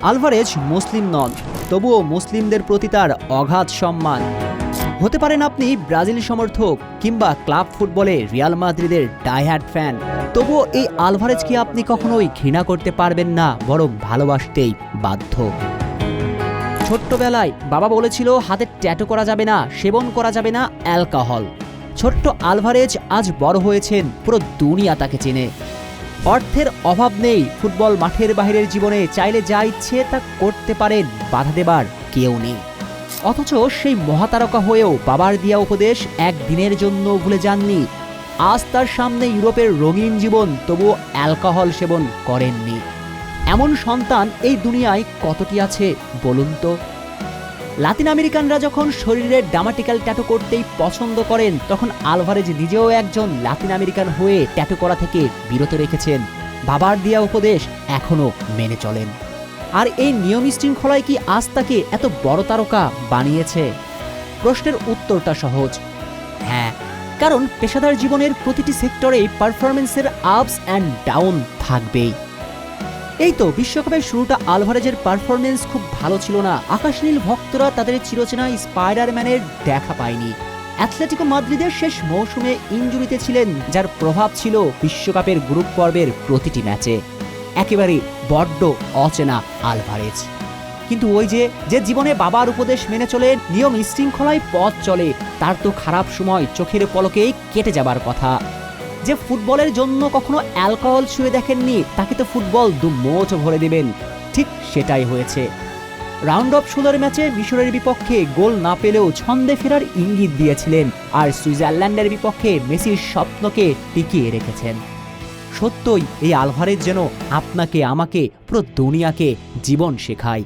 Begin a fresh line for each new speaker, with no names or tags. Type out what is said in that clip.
Alvarez মুসলিম নন, তবুও মুসলিমদের প্রতি তার অগাধ সম্মান। হতে পারেন আপনি ব্রাজিল সমর্থক কিংবা ক্লাব ফুটবলে রিয়াল মাদ্রিদের ডাইহার্ড ফ্যান, তবুও এই আলভারেজকে আপনি কখনোই ঘৃণা করতে পারবেন না, বরং ভালোবাসতেই বাধ্য। ছোট্টবেলায় বাবা বলেছিল হাতে ট্যাটু করা যাবে না, সেবন করা যাবে না অ্যালকোহল। ছোট্ট আলভারেজ আজ বড় হয়েছেন, পুরো দুনিয়া তাকে চেনে। অর্থের অভাব নেই, ফুটবল মাঠের বাইরের জীবনে চাইলে যা ইচ্ছে তা করতে পারেন, বাধা দেবার কেউ নেই। অথচ সেই মহাতারকা হয়েও বাবার দেয়া উপদেশ একদিনের জন্য ভুলে যাননি। আজ তার সামনে ইউরোপের রঙিন জীবন, তবুও অ্যালকোহল সেবন করেননি। এমন সন্তান এই দুনিয়ায় কতটি আছে বলুন তো? লাতিন আমেরিকানরা যখন শরীরের ড্রামাটিক্যাল ট্যাটু করতেই পছন্দ করেন, তখন আলভারেজ নিজেও একজন লাতিন আমেরিকান হয়ে ট্যাটু করা থেকে বিরত রেখেছেন। বাবার দেয়া উপদেশ এখনো মেনে চলেন। আর এই নিয়ম শৃঙ্খলায় কি আজ তাকে এত বড় তারকা বানিয়েছে? প্রশ্নের উত্তরটা সহজ, হ্যাঁ। কারণ পেশাদার জীবনের প্রতিটি সেক্টরে পারফরমেন্সের আপস অ্যান্ড ডাউন থাকবেই। এই তো বিশ্বকাপের শুরুটা আলভারেজের পারফরমেন্স খুব ভালো ছিল না। আকাশনীল ভক্তরা তাদের চিরচেনা স্পাইডারম্যানের দেখা পায়নি। অ্যাথলেটিকো মাদ্রিদের শেষ মৌসুমে ইনজুরিতে ছিলেন, যার প্রভাব ছিল বিশ্বকাপের গ্রুপ পর্বের প্রতিটি ম্যাচে। একেবারে বড্ড অচেনা আলভারেজ। কিন্তু ওই যে জীবনে বাবার উপদেশ মেনে চলে, নিয়ম শৃঙ্খলায় পথ চলে, তার তো খারাপ সময় চোখের পলকেই কেটে যাবার কথা। যে ফুটবলের জন্য কখনো অ্যালকোহল ছুঁয়ে দেখেননি, তাকে তো ফুটবল দু মোচ ভরে দেবেন। ঠিক সেটাই হয়েছে। রাউন্ড অফ 16 ম্যাচে মিশরের বিপক্ষে গোল না পেলেও ছন্দে ফেরার ইঙ্গিত দিয়েছিলেন, আর সুইজারল্যান্ডের বিপক্ষে মেসির স্বপ্নকে টিকিয়ে রেখেছেন। সত্যই এই আলভারেজ যেন আপনাকে আমাকে, পুরো দুনিয়াকে জীবন শেখায়।